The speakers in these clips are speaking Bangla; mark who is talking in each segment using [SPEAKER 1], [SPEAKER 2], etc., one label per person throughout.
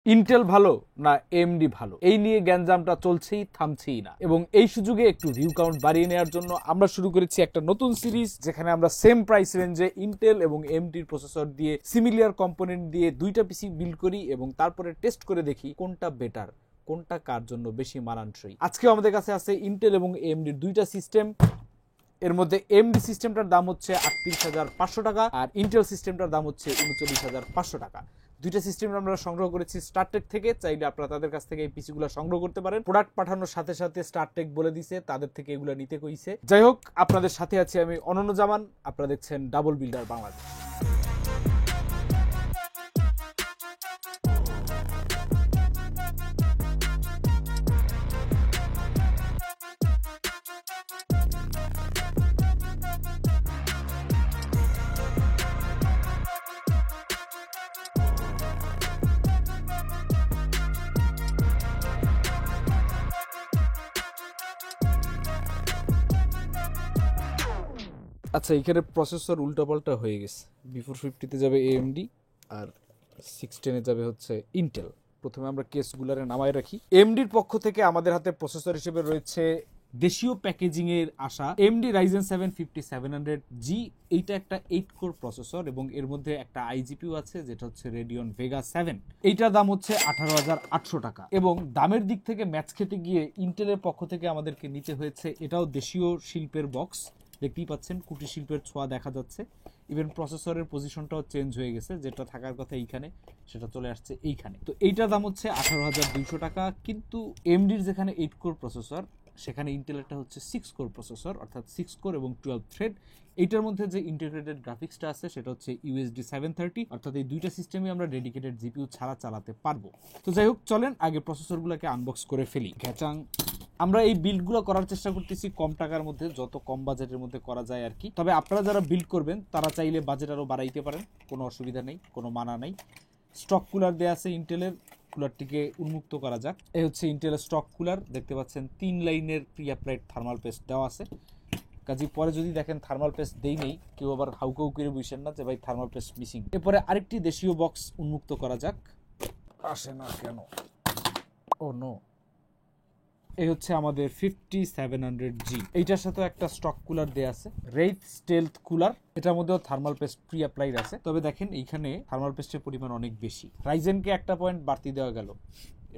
[SPEAKER 1] ইন্টেল ভালো না এএমডি ভালো, এই নিয়ে গ্যাঞ্জামটা চলছেই, থামছেই না। এবং এই সুযোগে একটু ভিউ কাউন্ট বাড়িয়ে নেওয়ার জন্য আমরা শুরু করেছি একটা নতুন সিরিজ, যেখানে আমরা সেম প্রাইস রেঞ্জে ইন্টেল এবং এএমডির প্রসেসর দিয়ে সিমিলার কম্পোনেন্ট দিয়ে দুইটা পিসি বিল্ড করি এবং তারপরে টেস্ট করে দেখি কোনটা বেটার, কোনটা কার জন্য বেশি মানানসই। আজকে আমাদের কাছে আছে ইন্টেল এবং এএমডির দুইটা সিস্টেম। এর মধ্যে এমডি সিস্টেমটার দাম হচ্ছে ৩৮,৫০০ টাকা আর ইন্টেল সিস্টেমটার দাম হচ্ছে ৩৯,৫০০ টাকা। দুইটা সিস্টেম আমরা সংগ্রহ করেছি স্টারটেক থেকে। চাইলে আপনারা তাদের কাছ থেকে এই পিসিগুলো সংগ্রহ করতে পারেন। প্রোডাক্ট পাঠানোর সাথে সাথে স্টারটেক বলে দিছে তাদের থেকে এগুলো নিতে কইছে। যাই হোক, আপনাদের সাথে আছি আমি অনন্য জামান। আপনারা দেখছেন ডাবল বিল্ডার বাংলাদেশ। আচ্ছা, এখানে প্রসেসর উল্টাপাল্টা হয়ে গেছে। B450 যাবে এএমডি আর 610 যাবে হচ্ছে ইন্টেল। প্রথমে আমরা কেসগুলারে নামায় রাখি। এএমডির পক্ষ থেকে আমাদের হাতে প্রসেসর হিসেবে রয়েছে দেশীয় প্যাকেজিং এর আসা AMD Ryzen 7 5700G। এইটা একটা 8 কোর প্রসেসর এবং এর মধ্যে একটা আইজিপিউ আছে যেটা হচ্ছে Radeon Vega 7। এইটার দাম হচ্ছে 18,800 টাকা। এবং দামের দিক থেকে ম্যাচ খেতে গিয়ে ইন্টেলের পক্ষ থেকে আমাদেরকে নিতে হয়েছে এটাও দেশীয় শিল্পের বক্স। দেখতেই পাচ্ছেন কুটির শিল্পের ছোঁয়া দেখা যাচ্ছে। ইভেন প্রসেসরের পজিশনটাও চেঞ্জ হয়ে গেছে, যেটা থাকার কথা এইখানে সেটা চলে আসছে এইখানে। তো এইটার দাম হচ্ছে 18,200 টাকা। কিন্তু এমডির যেখানে 8 কোর প্রসেসর, সেখানে ইন্টেলেরটা হচ্ছে 6 কোর প্রসেসর, অর্থাৎ 6 কোর এবং 12 থ্রেড। এইটার মধ্যে যে ইন্টিগ্রেটেড গ্রাফিক্সটা আছে সেটা হচ্ছে USD 730, অর্থাৎ এই দুইটা সিস্টেমে আমরা ডেডিকেটেড জিপিইউ ছাড়া চালাতে পারবো। তো যাই হোক, চলেন আগে প্রসেসরগুলোকে আনবক্স করে ফেলি। ঘ্যাচাং। আমরা এই বিল্ডগুলো করার চেষ্টা করতেছি কম টাকার মধ্যে, যত কম বাজেটের মধ্যে করা যায় আর কি। তবে আপনারা যারা বিল্ড করবেন তারা চাইলে বাজেট আরও বাড়াইতে পারেন, কোনো অসুবিধা নেই, কোনো মানা নেই। স্টক কুলার দেওয়া আছে ইন্টেলের, কুলারটিকে উন্মুক্ত করা যাক। এই হচ্ছে ইন্টেলের স্টক কুলার, দেখতে পাচ্ছেন 3 লাইনের প্রি অ্যাপ্লাইড থার্মাল পেস্ট দেওয়া আছে। কাজে পরে যদি দেখেন থার্মাল পেস্ট দেই নেই, কেউ আবার হাউকাউ করে বুঝছেন না যে ভাই থার্মাল পেস্ট মিসিং। এরপরে আরেকটি দেশীয় বক্স উন্মুক্ত করা যাক। আসে না কেন? ও নো। এই হচ্ছে আমাদের 5700G। এইটার সাথে একটা স্টক কুলার দেয়া আছে, রেইথ স্টেলথ কুলার। এটার মধ্যেও থার্মাল পেস্ট প্রি অ্যাপ্লাইড আছে। তবে দেখেন এইখানে থার্মাল পেস্টের পরিমাণ অনেক বেশি। রাইজেনকে একটা পয়েন্ট বাড়তি দেওয়া গেল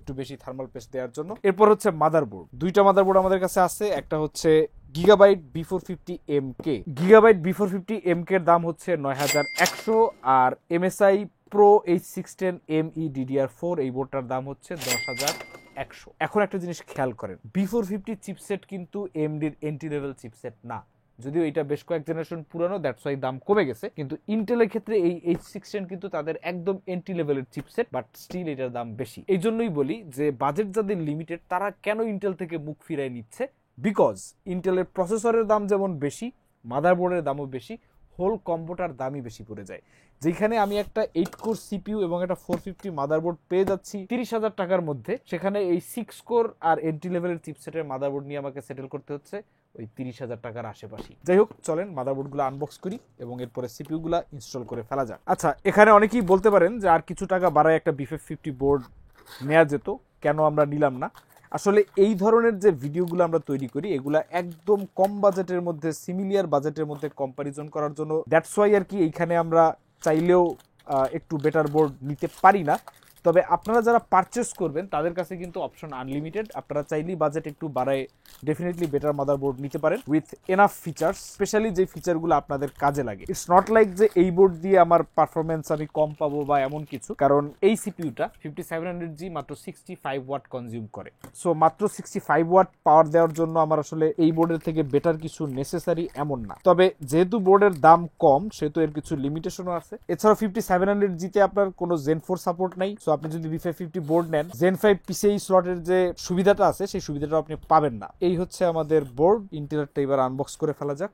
[SPEAKER 1] একটু বেশি থার্মাল পেস্ট দেওয়ার জন্য। এরপর হচ্ছে মাদারবোর্ড। দুইটা মাদারবোর্ড আমাদের কাছে আছে। একটা হচ্ছে গিগাবাইট B450MK। গিগাবাইট B450MK এর দাম হচ্ছে 9,100 আর MSI Pro H610ME DDR4 এই বোর্ডটার দাম হচ্ছে 10,100। এখন একটা জিনিস খেয়াল করেন, B450 চিপসেট কিন্তু এমডির এন্ট্রি লেভেল চিপসেট না। যদিও এটা বেশ কয়েক জেনারেশন পুরানো, দ্যাটস ওয়াই দাম কমে গেছে। কিন্তু ইন্টেলের ক্ষেত্রে এই H610 কিন্তু তাদের একদম এন্ট্রি লেভেলের চিপসেট, বাট স্টিল এটার দাম বেশি। এই জন্যই বলি যে বাজেট যাদের লিমিটেড তারা কেন ইন্টেল থেকে মুখ ফিরায় নিচ্ছে। বিকজ ইন্টেলের প্রসেসরের দাম যেমন বেশি, মাদারবোর্ডের দামও বেশি, হোল কম্বোটার দামই বেশি পড়ে যায়। যেখানে আমি একটা 8 কোর সিপিইউ এবং একটা 450 মাদারবোর্ড পেয়ে যাচ্ছি 30,000 টাকার মধ্যে, সেখানে এই 6 কোর আর এন্ট্রি লেভেলের চিপসেটের মাদারবোর্ড নিয়ে আমাকে সেটেল করতে হচ্ছে ওই 30,000 টাকার আশেপাশে। যাই হোক, চলেন মাদারবোর্ডগুলো আনবক্স করি এবং এরপরে সিপিইউগুলো ইনস্টল করে ফেলা যাক। আচ্ছা, এখানে অনেকেই বলতে পারেন যে আর কিছু টাকা বাড়ায় একটা B550 বোর্ড নেওয়া যেত, কেন আমরা নিলাম না। আসলে এই ধরনের যে ভিডিওগুলো আমরা তৈরি করি এগুলা একদম কম বাজেটের মধ্যে, সিমিলিয়ার বাজেটের মধ্যে কম্পারিজন করার জন্য। দ্যাটস ওয়াই আর কি এইখানে আমরা চাইলেও একটু বেটার বোর্ড নিতে পারি না। তবে আপনারা যারা পারচেস করবেন তাদের কাছে কিন্তু অপশন আনলিমিটেড। আপনারা চাইলেই বাজেট একটু বাড়ায় ডেফিনেটলি বেটার মাদারবোর্ড নিতে পারেন উইথ এনাফ ফিচার্স, স্পেশালি যে ফিচারগুলো আপনাদের কাজে লাগে। ইটস নট লাইক যে এই বোর্ড দিয়ে আমার পারফরমেন্স আমি কম পাবো বা এমন কিছু, কারণ এই সিপিইউটা 5700G মাত্র 65 ওয়াট কনজিউম করে। সো মাত্র 65 ওয়াট পাওয়ার দেওয়ার জন্য আমার আসলে এই বোর্ডের থেকে বেটার কিছু নেসেসারি এমন না। তবে যেহেতু বোর্ডের দাম কম সেহেতু এর কিছু লিমিটেশনও আছে। এছাড়াও 5700G তে আপনার কোনো Zen 4 সাপোর্ট নাই। সো আপনি যদি B550 বোর্ড নেন, Zen 5 PCI স্লটের যে সুবিধাটা আছে সেই সুবিধাটা আপনি পাবেন না। এই হচ্ছে আমাদের বোর্ড। ইন্টেলেরটা এবার আনবক্স করে ফেলা যাক।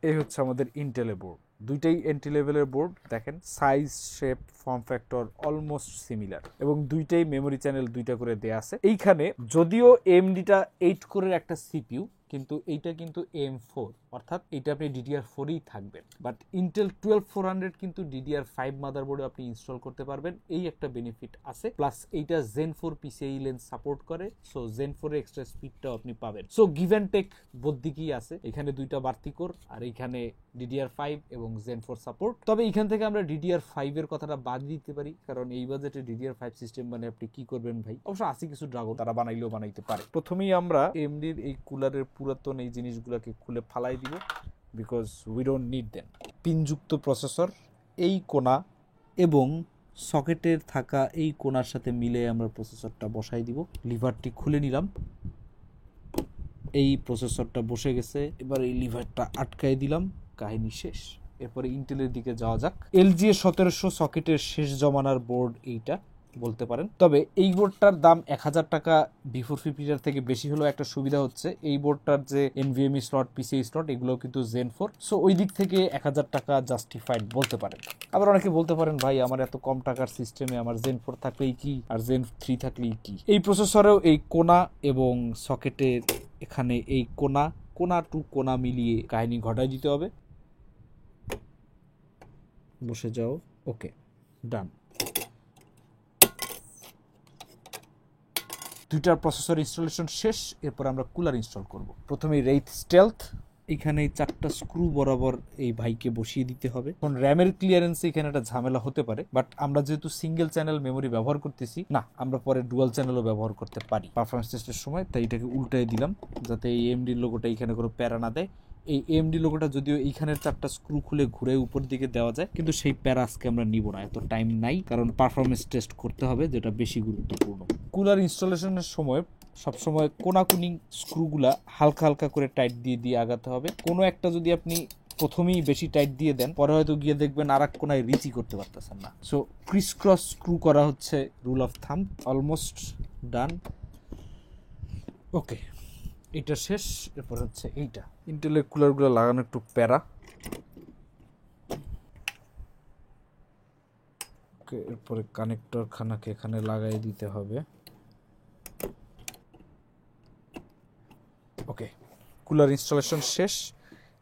[SPEAKER 1] এই হচ্ছে আমাদের ইন্টেলের বোর্ড। দুইটাই এন্ট্রি লেভেলের বোর্ড। দেখেন size, shape, form factor almost similar এবং দুইটাই মেমোরি চ্যানেল দুইটা করে দেয়া আছে। এইখানে যদিও এমডিটা 8 কোরের একটা সিপিইউ, কিন্তু এইটা কিন্তু AM4, অর্থাৎ এটা আপনি DDR4ই থাকবেন। বাট ইন্টেল 12400 কিন্তু DDR5 মাদারবোর্ডে আপনি ইনস্টল করতে পারবেন, এই একটা বেনিফিট আছে। প্লাস এইটা Zen 4 PCIe লেন্স সাপোর্ট করে, সো Zen 4 এর এক্সট্রা স্পিডটাও আপনি পাবেন। So give and take both দিকেই আছে, এখানে দুইটা বাড়তি কোর আর এইখানে DDR5 এবং Zen 4 সাপোর্ট। তবে এখান থেকে আমরা DDR5 এর কথাটা বাদ দিতে পারি, কারণ এই বাজেটে DDR5 সিস্টেম মানে আপনি কি করবেন ভাই। অবশ্য আছে কিছু ড্রাগন, তারা বানাইলেও বানাইতে পারে। প্রথমেই আমরা AMD-র এই কুলারের পুরাতন এই জিনিসগুলোকে খুলে ফালাই দিব, because we don't need them. পিনযুক্ত প্রসেসর এই কোণা এবং সকেটের থাকা এই কোণার সাথে মিলে আমরা প্রসেসরটা বসাই দিব। লিভারটি খুলে নিলাম, এই প্রসেসরটা বসে গেছে। এবার এই লিভারটা আটকাই দিলাম, কাহিনী শেষ। এরপরে ইন্টেলের দিকে যাওয়া যাক। LG এর 1700 সকেটের শেষ জমানার বোর্ড এইটা বলতে পারেন। তবে এই বোর্ডটার দাম 1000 টাকা বিফোর 50 থেকে বেশি হলেও একটা সুবিধা হচ্ছে এই বোর্ডটার যে NVMe স্লট, PCI স্লট, এগুলো কিন্তু Zen 4, সো ওই দিক থেকে 1000 টাকা জাস্টিফাইড বলতে পারেন। আবার অনেকে বলতে পারেন ভাই আমার এত কম টাকার সিস্টেমে আমার Zen 4 থাকলেই কি আর Zen 3 থাকলেই কি। এই প্রসেসরেও এই কোণা এবং সকেটের এখানে এই কোণা টু কোণা মিলিয়ে কাহিনী ঘটাই দিতে হবে। বসে যাও, ওকে, ডান। দুইটার প্রসেসর ইনস্টলেশন শেষ, এরপর আমরা কুলার ইনস্টল করব। প্রথমে Wraith Stealth, এখানে 4টা স্ক্রু বরাবর এই ভাইকে বসিয়ে দিতে হবে। এখন র্যামের ক্লিয়ারেন্সে এখানে একটা ঝামেলা হতে পারে, বাট আমরা যেহেতু সিঙ্গেল চ্যানেল মেমোরি ব্যবহার করতেছি না, আমরা পরে ডুয়াল চ্যানেলও ব্যবহার করতে পারি পারফরমেন্স টেস্টের সময়, তাই এটাকে উল্টাই দিলাম যাতে এই AMD লোগোটা এখানে কোনো প্যারা না দেয়। এই AMD লোগোটা যদিও এইখানের 4টা স্ক্রু খুলে ঘুরে উপর দিকে দেওয়া যায়, কিন্তু সেই প্যারা আজকে আমরা নিব না, এত টাইম নাই, কারণ পারফরমেন্স টেস্ট করতে হবে, যেটা বেশি গুরুত্বপূর্ণ। কুলার ইনস্টলেশনের সময় সবসময় কোনাকুনি স্ক্রুগুলা হালকা হালকা করে টাইট দিয়ে দিয়ে আগাতে হবে। কোনো একটা যদি আপনি প্রথমেই বেশি টাইট দিয়ে দেন, পরে হয়তো গিয়ে দেখবেন আর এক কোনায় রিচই করতে পারতেছেন না। সো ক্রিস ক্রস স্ক্রু করা হচ্ছে rule of thumb. Almost done, okay, এটা শেষ। এরপর হচ্ছে এইটা, ইন্টেলের কুলারগুলো লাগানো একটু প্যারা। ওকে, এরপরে কানেক্টর খানাকে এখানে লাগাই দিতে হবে। ওকে, কুলার ইনস্টলেশন শেষ।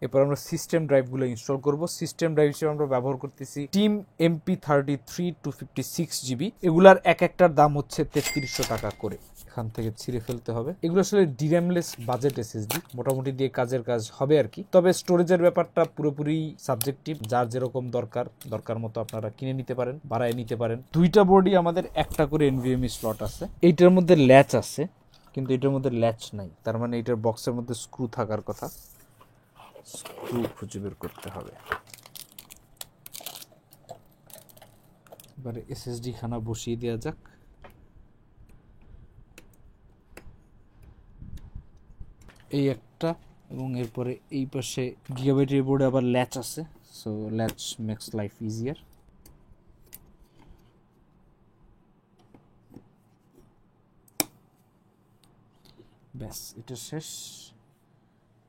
[SPEAKER 1] এরপর আমরা সিস্টেম ড্রাইভগুলো ইনস্টল করব। সিস্টেম ড্রাইভ হিসেবে আমরা ব্যবহার করতেছি টিম MP33 256 GB। এগুলার এক একটার দাম হচ্ছে 3300 টাকা করে। এখান থেকে ছিঁড়ে ফেলতে হবে। এগুলো আসলে ডিরামলেস বাজেট SSD, মোটামুটি দিয়ে কাজের কাজ হবে আর কি। তবে স্টোরেজের ব্যাপারটা পুরোপুরি সাবজেক্টিভ, যার যেরকম দরকার মতো আপনারা কিনে নিতে পারেন, বাড়ায় নিতে পারেন। দুইটা বোর্ডই আমাদের একটা করে NVMe স্লট আছে। এইটার মধ্যে ল্যাচ আছে, কিন্তু এটার মধ্যে ল্যাচ নাই, তার মানে এটার বক্সের মধ্যে স্ক্রু থাকার কথা। স্ক্রু খুঁজে বের করতে হবে। এবারে SSD খানা বসিয়ে দেওয়া যাক। এই একটা, এবং এরপরে এই পাশে গিগাবাইটের বোর্ডে আবার ল্যাচ আছে, so latch makes life easier. ব্যাস, এটা শেষ।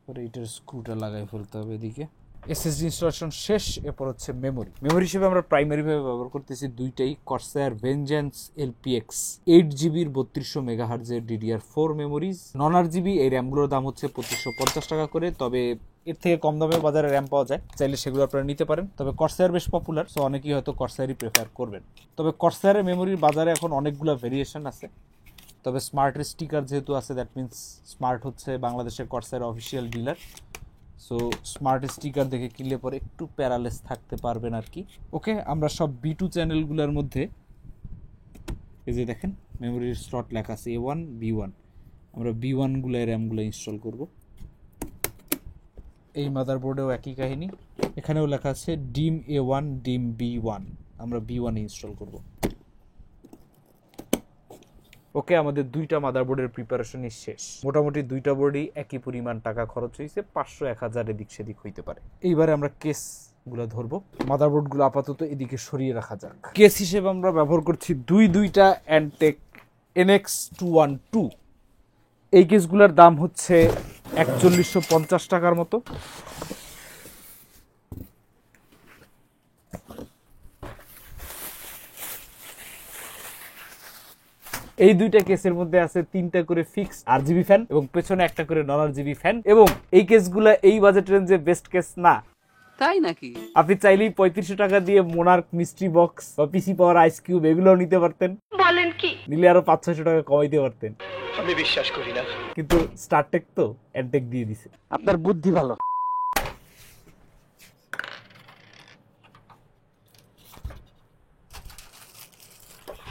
[SPEAKER 1] পরে এটার স্ক্রুটা লাগাই ফেলতে হবে এদিকে। SSD ইনস্টলেশন শেষ। এরপর হচ্ছে মেমোরি হিসেবে আমরা প্রাইমারিভাবে ব্যবহার করতেছি দুইটাই Corsair Vengeance LPX 8GB 3200 MHz এর DDR4 মেমোরিজ। 9RGB এই র্যামগুলোর দাম হচ্ছে 2550 টাকা করে, তবে এর থেকে কম দামে বাজারে র্যাম পাওয়া যায়, চাইলে সেগুলো আপনারা নিতে পারেন। তবে Corsair বেশ পপুলার, সো অনেকেই হয়তো Corsairই প্রেফার করবেন। তবে Corsair মেমোরির বাজারে এখন অনেকগুলো ভেরিয়েশন আছে। তবে স্মার্টের স্টিকার যেহেতু আছে, দ্যাট মিনস স্মার্ট হচ্ছে বাংলাদেশের Corsair official dealer, so smart sticker দেখে কিনলে পরে একটু প্যারালেস থাকতে পারবেন আর কি। ওকে, আমরা সব B2 চ্যানেলগুলোর মধ্যে এই যে দেখেন মেমোরির স্লট লেখা আছে A1 B1, আমরা B1 গুলো র্যামগুলো ইনস্টল করব। এই মাদারবোর্ডেও একই কাহিনী, এখানেও লেখা আছে ডিম A1 ডিম B1, আমরা B1 ইনস্টল করব। ওকে, আমাদের দুইটা মাদারবোর্ডের প্রিপারেশনই শেষ। মোটামুটি দুইটা বোর্ডই একই পরিমাণ টাকা খরচ হয়েছে, 500-1000 এদিক সেদিক হইতে পারে। এইবারে আমরা কেস গুলো ধরবো। মাদারবোর্ডগুলো আপাতত এদিকে সরিয়ে রাখা যাক। কেস হিসেবে আমরা ব্যবহার করছি দুইটা Antec NX212। এই কেসগুলোর দাম হচ্ছে 4150 টাকার মতো। এই দুইটা কেসের মধ্যে আছে 3টা করে ফিক্সড আরজিবি ফ্যান এবং পেছনে একটা করে নন আরজিবি ফ্যান, এবং এই কেসগুলো এই বাজেট রেঞ্জে বেস্ট কেস না।
[SPEAKER 2] তাই নাকি?
[SPEAKER 1] আপনি চাইলেই 3500 টাকা দিয়ে মোনার্ক মিস্ট্রি বক্স বা পিসি পাওয়ার আইস কিউব এগুলোও নিতে পারতেন। বলেন কি? নিলে আরো 500-600 টাকা কমাইতে পারতেন।
[SPEAKER 3] আমি বিশ্বাস করি না।
[SPEAKER 1] কিন্তু স্টারটেক তো অ্যাডটেক দিয়ে দিছে।
[SPEAKER 2] আপনার বুদ্ধি ভালো।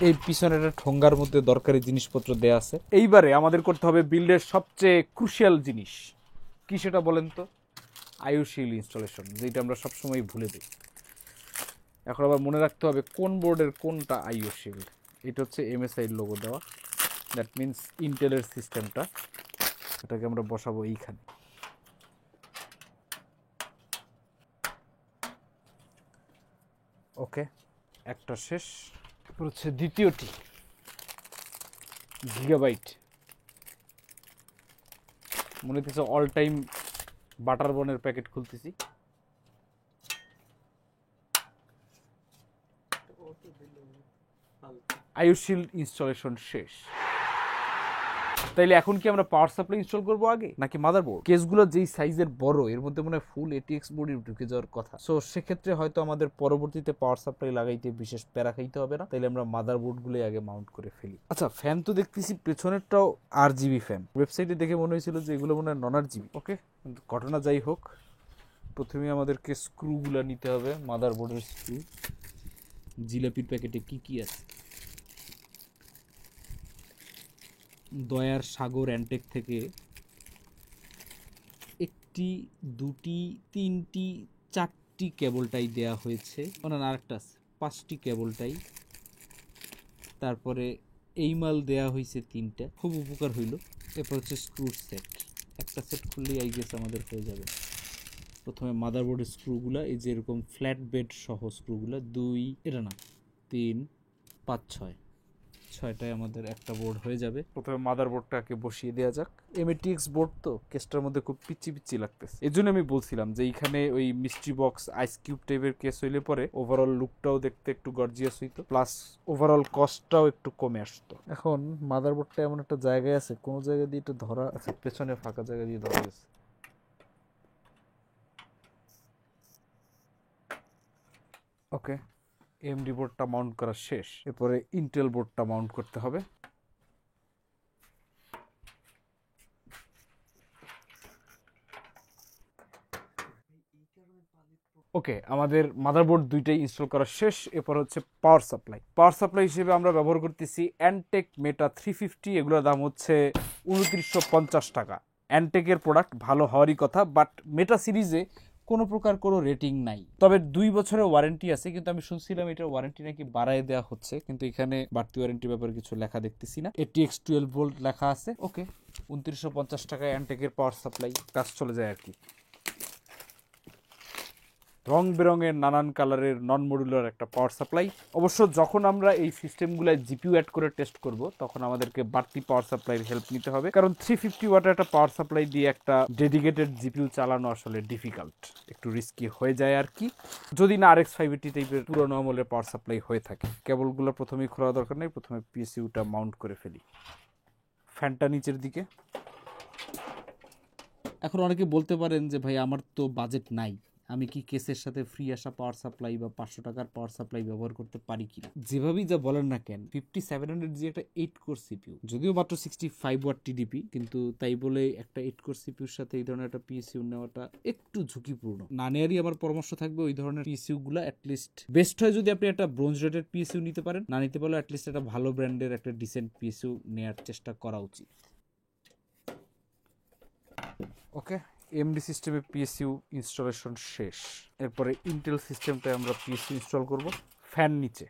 [SPEAKER 1] এই পিছনে একটা ঠোঙ্গার মধ্যে দরকারি জিনিসপত্র দেয়া আছে। এইবারে আমাদের করতে হবে বিল্ডের সবচেয়ে ক্রুশিয়াল জিনিস কি সেটা বলেন তো? আইওশিল ইনস্টলেশন, যেটা আমরা সবসময় ভুলে দিই। এখন আবার মনে রাখতে হবে কোন বোর্ডের কোনটা আইওশিল। এটা হচ্ছে এমএসআই লোগো দেওয়া, দ্যাট মিনস ইন্টেলের সিস্টেমটা, এটাকে আমরা বসাবো এইখানে। ওকে, একটা শেষ। তারপর হচ্ছে দ্বিতীয়টি গিগাবাইট, মনে হচ্ছে অল টাইম বাটার বনের প্যাকেট খুলতেছি। আইওশিল ইনস্টলেশন শেষ। তাইলে এখন কি আমরা পাওয়ার সাপ্লাই ইনস্টল করবো আগে নাকি মাদারবোর্ড? কেসগুলো যেই সাইজের বড়, এর মধ্যে মনে হয় ফুল এটিএক্স বোর্ডে ঢুকে যাওয়ার কথা। সো সেক্ষেত্রে হয়তো আমাদের পরবর্তীতে পাওয়ার সাপ্লাই লাগাইতে বিশেষ প্যারা খাইতে হবে না, তাইলে আমরা মাদারবোর্ডগুলোই আগে মাউন্ট করে ফেলি। আচ্ছা, ফ্যান তো দেখতেছি পেছনেরটাও আরজিবি ফ্যান। ওয়েবসাইটে দেখে মনে হয়েছিল যে এগুলো মনে হয় নন আরজিবি। ওকে, ঘটনা যাই হোক, প্রথমে আমাদেরকে স্ক্রুগুলো নিতে হবে, মাদারবোর্ডের স্ক্রু। জিলাপির প্যাকেটে কি কি আছে? দয়ার সাগর অ্যান্টেক থেকে 1টি 2টি 3টি 4টি কেবলটাই দেয়া হয়েছে। না, আরেকটা আছে 5টি কেবলটাই। তারপরে এই মাল দেয়া হয়েছে 3টা, খুব উপকার হইল। এরপর হচ্ছে স্ক্রুর সেট, একটা সেট খুললেই আই গেস আমাদের হয়ে যাবে। প্রথমে মাদারবোর্ডের স্ক্রুগুলা, এই যে এরকম ফ্ল্যাট বেড সহ স্ক্রুগুলা, 2, এটা না 3, 5, 6টায় আমাদের একটা বোর্ড হয়ে যাবে। প্রথমে মাদারবোর্ডটাকে বসিয়ে দেওয়া যাক। এমএটিএক্স বোর্ড তো কেসটার মধ্যে খুব পিচ্ছি পিচ্ছি লাগতেছে। এই জন্য আমি বলছিলাম যে এইখানে ওই মিস্ট্রি বক্স আইস কিউব টাইপের কেস হইলে পরে ওভারঅল লুকটাও দেখতে একটু গর্জিয়াস হইতো, প্লাস ওভারঅল কস্টটাও একটু কমে আসতো। এখন মাদারবোর্ডটা এমন একটা জায়গায় আছে, কোন জায়গা দিয়ে এটা ধরা আছে, পেছনে ফাঁকা জায়গা দিয়ে ধরা গেছে। ওকে, এমডি বোর্ডটা মাউন্ট করা শেষ। এরপরে ইন্টেল বোর্ডটা মাউন্ট করতে হবে। ওকে, আমাদের মাদারবোর্ড দুইটাই ইনস্টল করা শেষ। এরপর হচ্ছে পাওয়ার সাপ্লাই। পাওয়ার সাপ্লাই হিসেবে আমরা ব্যবহার করতেছি অ্যান্টেক মেটা 350। এগুলোর দাম হচ্ছে 2950 টাকা। অ্যান্টেকের প্রোডাক্ট ভালো হওয়ারই কথা, বাট মেটা সিরিজে কোনো প্রকার কোনো রেটিং নাই। তবে 2 বছরের ওয়ারেন্টি আছে, কিন্তু আমি শুনছিলাম এটার ওয়ারেন্টি নাকি বাড়ায় দেওয়া হচ্ছে, কিন্তু এখানে বাড়তি ওয়ারেন্টির ব্যাপারে কিছু লেখা দেখতেছি না। ATX 12 ভোল্ট লেখা আছে। ওকে, 2950 টাকায় অ্যান্টেকের পাওয়ার সাপ্লাই, কাজ চলে যায় আর কি। রং বেরঙের নানান কালারের নন মডুলার একটা পাওয়ার সাপ্লাই। অবশ্য যখন আমরা এই সিস্টেমগুলোয় জিপিইউ অ্যাড করে টেস্ট করব, তখন আমাদেরকে বাড়তি পাওয়ার সাপ্লাইয়ের হেল্প নিতে হবে, কারণ 350 ওয়াটের একটা পাওয়ার সাপ্লাই দিয়ে একটা ডেডিকেটেড জিপিইউ চালানো আসলে ডিফিকাল্ট, একটু রিস্কি হয়ে যায় আর কি, যদি না RX 580 টাইপের পুরোনো আমলের পাওয়ার সাপ্লাই হয়ে থাকে। কেবলগুলো প্রথমেই খোলা দরকার নেই, প্রথমে পিএসইউটা মাউন্ট করে ফেলি। ফ্যানটা নিচের দিকে। এখন অনেকে বলতে পারেন যে ভাই আমার তো বাজেট নাই, আমি কি কেসের সাথে ফ্রি আসা পাওয়ার সাপ্লাই বা 500 টাকার পাওয়ার সাপ্লাই ব্যবহার করতে পারি কিনা? যেভাবেই যা বলেন না কেন, 5700G একটা 8 কোর সিপিইউ, যদিও মাত্র 65 ওয়াট টিডিপি, কিন্তু তাই বলে একটা 8 কোর সিপিইউর সাথে এই ধরনের একটা পিএসইউ নেওয়াটা একটু ঝুঁকিপূর্ণ। না নেয়ারই আমার পরামর্শ থাকবে ওই ধরনের পিএসইউ গুলা অ্যাটলিস্ট বেস্ট হয় যদি আপনি একটা ব্রোঞ্জ রেটেড পিএসইউ নিতে পারেন, না নিতে পারলে অ্যাটলিস্ট একটা ভালো ব্র্যান্ডের একটা ডিসেন্ট পিএসইউ নেওয়ার চেষ্টা করা উচিত। ওকে, এমডি সিস্টেমে পিএসইউ ইনস্টলেশন শেষ। এরপরে ইন্টেল সিস্টেমটায় আমরা পিএসইউ ইনস্টল করব। ফ্যান নিচে।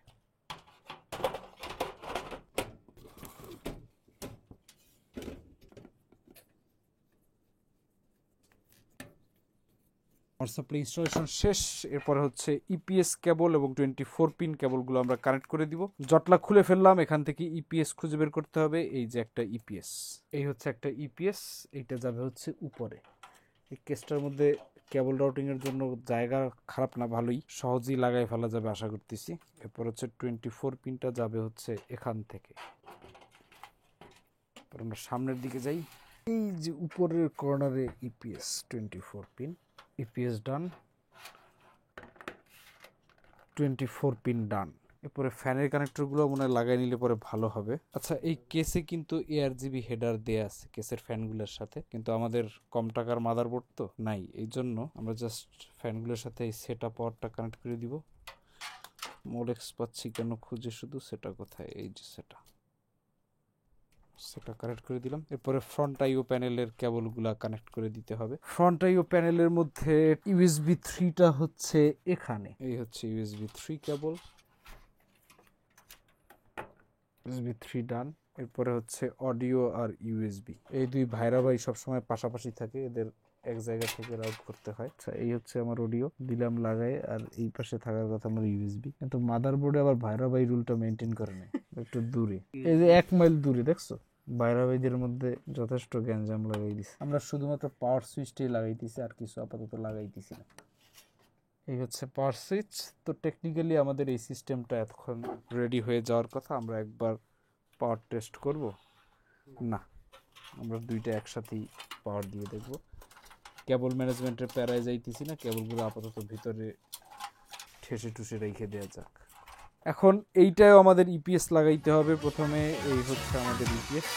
[SPEAKER 1] পাওয়ার সাপ্লাই ইনস্টলেশন শেষ। এরপরে হচ্ছে ইপিএস কেবল এবং 24 পিন কেবলগুলো আমরা কানেক্ট করে দিব। জটলা খুলে ফেললাম, এখান থেকে ইপিএস খুঁজে বের করতে হবে। এই যে একটা ইপিএস, এই হচ্ছে একটা ইপিএস, এইটা যাবে হচ্ছে উপরে। এই কেসটার মধ্যে কেবল রাউটিং এর জন্য জায়গা খারাপ না, ভালোই, সহজেই লাগাই ফেলা যাবে আশা করতেছি। এরপর হচ্ছে 24 পিনটা যাবে হচ্ছে এখান থেকে। এবার আমরা সামনের দিকে যাই। এই যে উপরের কর্নারে ইপিএস 24 পিন, ইপিএস ডান, 24 পিন ডান। এরপরে ফ্যানের কানেক্টরগুলো মনে হয় লাগাই নিলে পরে ভালো হবে। আচ্ছা, এই কেসে কিন্তু ARGB হেডার দেয়া আছে কেসের ফ্যানগুলোর সাথে, কিন্তু আমাদের কম টাকার মাদারবোর্ড তো নাই, এই জন্য আমরা জাস্ট ফ্যানগুলোর সাথে এই সেটা পাওয়ারটা কানেক্ট করে দিব। মোডেক্স পাচ্ছি কেন খুঁজে শুধু, সেটা কোথায়, এই যে সেটা কানেক্ট করে দিলাম। এরপরে ফ্রন্ট আইও প্যানেলের কেবলগুলা কানেক্ট করে দিতে হবে। ফ্রন্ট আইও প্যানেলের মধ্যে USB 3টা হচ্ছে এখানে, এই হচ্ছে USB 3 কেবল, USB 3 ডান। এরপরে হচ্ছে অডিও আর USB, এই দুই ভাইরা ভাই সবসময় পাশাপাশি থাকে, এদের এক জায়গা থেকে রাউট করতে হয়। আচ্ছা, এই হচ্ছে আমার অডিও দিলাম লাগাই, আর এই পাশে থাকার কথা আমার USB, কিন্তু মাদারবোর্ডে আবার ভাইরা ভাই রুলটা মেনটেন করে নেয় একটু দূরে, এই যে 1 মাইল দূরে, দেখছো ভাইরা ভাইদের মধ্যে যথেষ্ট গ্যাঞ্জাম লাগাই দিছে। আমরা শুধুমাত্র পাওয়ার সুইচটাই লাগাইতেছি, আর কিছু আপাতত লাগাইতেছি না। এই হচ্ছে পাওয়ার সুইচ। তো টেকনিক্যালি আমাদের এই সিস্টেমটা এতক্ষণ রেডি হয়ে যাওয়ার কথা। আমরা একবার পাওয়ার টেস্ট করব না, আমরা দুইটা একসাথেই পাওয়ার দিয়ে দেখব। কেবল ম্যানেজমেন্টের প্যারায় যাইতেছি না, কেবলগুলো আপাতত ভিতরে ঠেসে ঠুসে রেখে দেওয়া যাক। এখন এইটাও আমাদের ইপিএস লাগাইতে হবে প্রথমে। এই হচ্ছে আমাদের ইপিএস।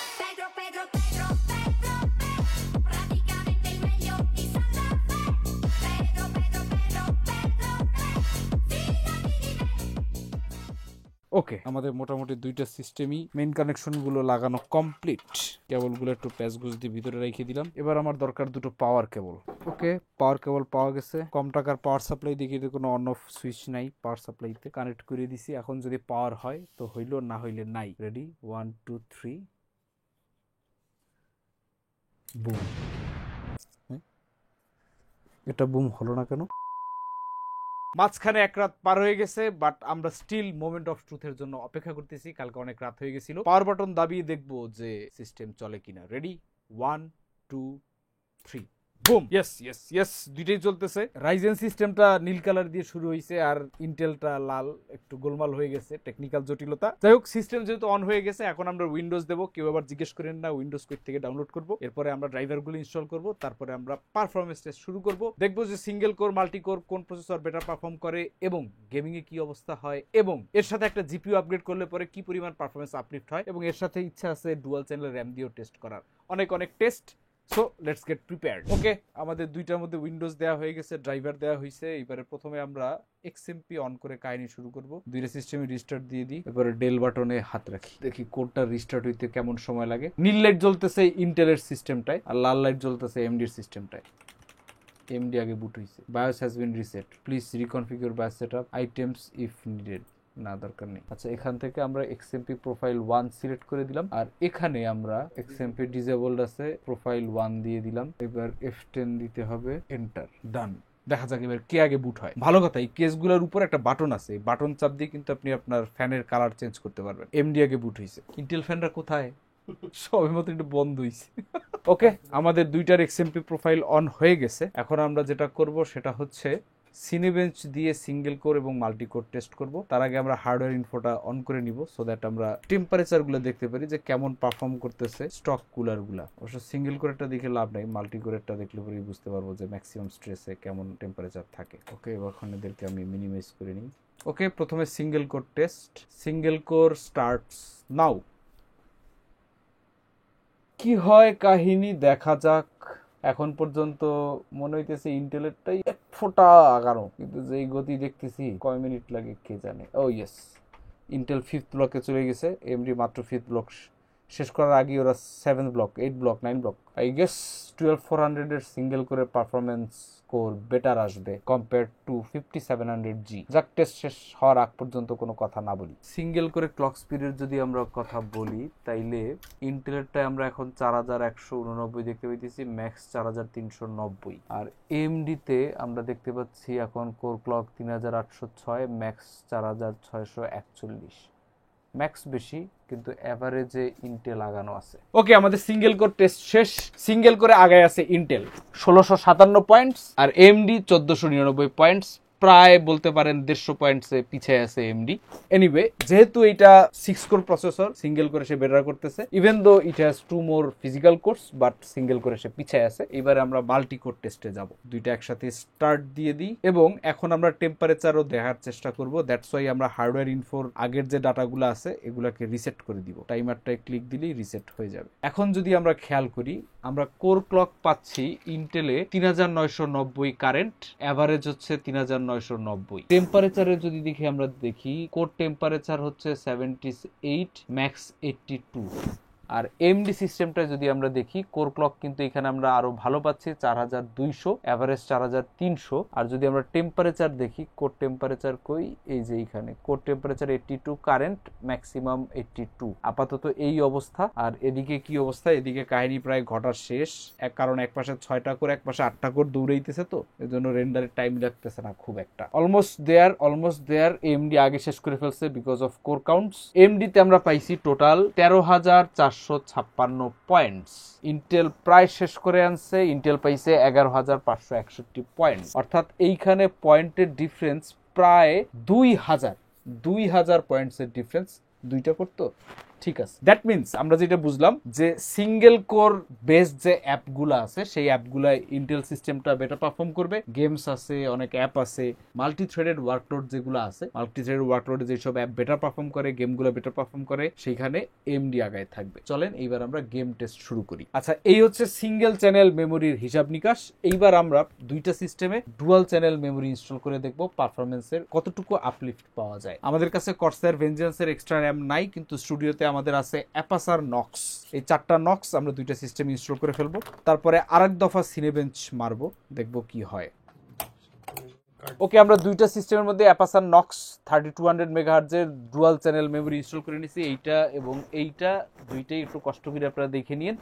[SPEAKER 1] ওকে, আমাদের মোটামুটি দুইটা সিস্টেমই মেইন কানেকশনগুলো লাগানো কমপ্লিট। কেবলগুলো একটু প্যাচগুজ দিয়ে ভিতরে রেখে দিলাম। এবার আমার দরকার দুটো পাওয়ার কেবল। ওকে, পাওয়ার কেবল পাওয়া গেছে। কম টাকার পাওয়ার সাপ্লাই দেখি কোনো অন অফ সুইচ নাই, পাওয়ার সাপ্লাইতে কানেক্ট করে দিছি। এখন যদি পাওয়ার হয় তো হইলো, না হইলে নাই। Ready, 1 2 3, broom. এটা বুম হলো না কেন? মাঝখানে এক রাত পার হয়ে গেছে, বাট আমরা স্টিল মোমেন্ট অফ ট্রুথের জন্য অপেক্ষা করতেছি। কালকে অনেক রাত হয়ে গেছিল। পাওয়ার বাটন দাবিয়ে দেখবো যে সিস্টেম চলে কিনা। Ready, 1 2 3, broom. Yes yes yes, দুইটাই চলতেছে। রাইজেন সিস্টেমটা নীল কালার দিয়ে শুরু হয়েছে, আর ইন্টেলটা লাল, একটু গোলমাল হয়ে গেছে, টেকনিক্যাল জটিলতা। যাই হোক, সিস্টেম যেহেতু অন হয়ে গেছে, এখন আমরা উইন্ডোজ দেবো। কেউ আবার জিজ্ঞেস করেন না উইন্ডোজ কই থেকে ডাউনলোড করবো। এরপরে আমরা ড্রাইভারগুলো ইনস্টল করব, তারপরে আমরা পারফরমেন্স টেস্ট শুরু করব। দেখবো যে সিঙ্গেল কোর মাল্টি কোর কোন প্রসেসর বেটার পারফর্ম করে, এবং গেমিং এ কি অবস্থা হয়, এবং এর সাথে একটা জিপিইউ আপগ্রেড করলে পরে কি পরিমাণ পারফরমেন্স আপলিফট হয়, এবং এর সাথে ইচ্ছা আছে ডুয়াল চ্যানেল র্যাম দিয়েও টেস্ট করার। অনেক অনেক test. So let's get prepared. Okay, আমাদের দুইটার মধ্যে উইন্ডোজ দেওয়া হয়ে গেছে, ড্রাইভার দেওয়া হয়েছে। এবারে প্রথমে আমরা এক্সএমপি অন করে কাহিনী শুরু করব। দুইটা সিস্টেমে রিস্টার্ট দিয়ে দিই। এবারে ডেল বাটনে হাত রাখি, দেখি কোডটা রিস্টার্ট হইতে কেমন সময় লাগে। নীল লাইট জ্বলতেছে ইন্টেলের সিস্টেমটায়, আর লাল লাইট জ্বলতেছে এমডির সিস্টেমটায়। এমডি আগে বুট হয়েছে। BIOS has been reset, please reconfigure BIOS setup items if needed. না, দরকার নেই। আচ্ছা, এখান থেকে আমরা এক্সএমপি প্রোফাইল 1 সিলেক্ট করে দিলাম, আর এখানে আমরা এক্সএমপি ডিসেবলড আছে, প্রোফাইল 1 দিয়ে দিলাম। এবার F10 দিতে হবে, এন্টার, ডান। দেখা যাক এবার কে আগে বুট হয়। ভালো কথা, এই কেসগুলোর উপর একটা বাটন আছে, বাটন চাপ দিয়ে কিন্তু আপনি আপনার ফ্যানের কালার চেঞ্জ করতে পারবেন। এমডি আগে বুট হয়েছে। ইন্টেল ফ্যানরা কোথায়? সবে মতো একটু বন্ধ হয়েছে। ওকে, আমাদের দুইটার এক্সএমপি প্রোফাইল অন হয়ে গেছে। এখন আমরা যেটা করব সেটা হচ্ছে সিনেবেঞ্চ দিয়ে সিঙ্গেল কোর এবং মাল্টি কোর টেস্ট করব। তার আগে আমরা হার্ডওয়্যার ইনফোটা অন করে নিব, সো দ্যাট আমরা টেম্পারেচার গুলো দেখতে পারি যে কেমন পারফর্ম করতেছে স্টক কুলার গুলা। অবশ্য সিঙ্গেল কোরেরটা দেখে লাভ নাই, মাল্টি কোরেরটা দেখলে পরেই বুঝতে পারবো যে ম্যাক্সিমাম স্ট্রেসে কেমন টেম্পারেচার থাকে। ওকে, এবার এদেরকে আমি মিনিমাইজ করে নিই। ওকে, প্রথমে single core test. Single core starts now. কি হয় কাহিনী দেখা যাক। এখন পর্যন্ত মনে হইতেছে ইন্টেলেরটাই এক ফোঁটা আগানো, কিন্তু যেই গতি দেখতেছি কয় মিনিট লাগে কে জানে। ও ইয়েস, ইন্টেল 5th ব্লকে চলে গেছে। এমডি মাত্র 5th ব্লক শেষ করার আগে ওরা 7th block, 8th block, 9th block. I guess 12400 এর সিঙ্গেল করে পারফরমেন্স স্কোর বেটার আসবে কম্পেয়ার টু 5700G। যাক, টেস্ট শেষ হওয়ার আগ পর্যন্ত কোনো কথা না বলি। সিঙ্গেল করে ক্লক স্পিডের যদি আমরা কথা বলি, তাইলে ইন্টেলেরটায় আমরা এখন 4189 দেখতে পাইতেছি, ম্যাক্স 4390। আর এমডিতে আমরা দেখতে পাচ্ছি এখন কোর ক্লক 3806, ম্যাক্স 4641। ম্যাক্স বেশি, কিন্তু এভারেজে ইন্টেল আগানো আছে। ওকে, আমাদের সিঙ্গেল কোর টেস্ট শেষ। সিঙ্গেল করে আগায় আছে ইন্টেল 1657 পয়েন্টস, আর এমডি 1499 পয়েন্টস। প্রায় বলতে পারেন 150 পয়েন্টসে পিছিয়ে আছে এমডি। এনিওয়ে, যেহেতু এটা 6 কোর প্রসেসর, সিঙ্গেল করে সে বেটার করতেছে, even though it has 2 more physical course, but single করে সে পিছিয়ে আছে। এবারে আমরা মাল্টি কোর টেস্টে যাব, দুইটা একসাথে স্টার্ট দিয়ে দিই এবং এখন আমরা টেম্পারেচারও দেখার চেষ্টা করব। দ্যাটস ওয়াই আমরা হার্ডওয়্যার ইনফোর আগের যে ডাটাগুলো আছে এগুলাকে রিসেট করে দিব। টাইমারটায় ক্লিক দিলেই রিসেট হয়ে যাবে। এখন যদি আমরা খেয়াল করি, আমরা কোর ক্লক পাচ্ছি ইন্টেলে 3990 কারেন্ট, এভারেজ হচ্ছে 3990। টেম্পারেচারে যদি আমরা দেখি, কোর টেম্পারেচার হচ্ছে 78, ম্যাক্স 82। আর এমডি সিস্টেমটা যদি আমরা দেখি, কোর ক্লক কিন্তু এখানে আমরা আরো ভালো পাচ্ছি 4200, এভারেজ 4300। আর যদি আমরা টেম্পারেচার দেখি, কোর টেম্পারেচার কই, এই যে এইখানে কোর টেম্পারেচার 82, কারেন্ট ম্যাক্সিমাম 82। আপাতত এই অবস্থা। আর এদিকে কি অবস্থা? এদিকে কাহিনী প্রায় ঘটার শেষ, কারণ এক পাশে 6টা কোর, এক পাশে 8টা কোর দৌড়াইতেছে, তো এজন্য রেন্ডারের টাইম লাগতেছে না খুব একটা। Almost there. এমডি আগে শেষ করে ফেলছে because of core counts. MD তে আমরা পাইছি টোটাল 13,456 পয়েন্টস। ইন্টেল প্রায় শেষ করে আনছে, ইন্টেল পাইছে 11,561 পয়েন্ট। অর্থাৎ এইখানে পয়েন্টের ডিফারেন্স প্রায় 2000 পয়েন্টসের ডিফারেন্স, দুইটা করতো। ঠিক আছে, দ্যাট মিনস আমরা যেটা বুঝলাম যে সিঙ্গেল কোর বেসড যে অ্যাপগুলো আছে সেই অ্যাপগুলা ইন্টেল সিস্টেমটা বেটার পারফর্ম করবে। গেমস আছে, অনেক অ্যাপ আছে, মাল্টি থ্রেডেড ওয়ার্কলোড যেগুলো আছে, মাল্টি থ্রেডেড ওয়ার্কলোডে যেসব অ্যাপ বেটার পারফর্ম করে, গেমগুলো বেটার পারফর্ম করে, সেইখানে এমডি আগায় থাকবে। চলেন এইবার আমরা গেম টেস্ট শুরু করি। আচ্ছা, এই হচ্ছে সিঙ্গেল চ্যানেল মেমোরির হিসাব নিকাশ। এইবার আমরা দুইটা সিস্টেমে ডুয়াল চ্যানেল মেমোরি ইনস্টল করে দেখবো পারফরমেন্সের কতটুকু আপলিফট পাওয়া যায়। আমাদের কাছে কর্সার ভেঞ্জেন্সের এক্সট্রা র্যাম নাই, কিন্তু স্টুডিওতে আমাদের আছে অ্যাপাসার নক্স। এই 4টা নক্স আমরা দুইটা সিস্টেম ইনস্টল করে ফেলবো, তারপরে আরেক দফা সিনেবেঞ্চ মারবো, দেখবো কি হয়। ওকে, আমরা দুইটা সিস্টেমের মধ্যে অ্যাপাসার নক্স 3200 মেগাহার্জের ডুয়াল চ্যানেল মেমোরি ইনস্টল করে নিছি। এইটা এবং এইটা দুইটাই একটু কষ্ট করে আপনারা দেখে নিন।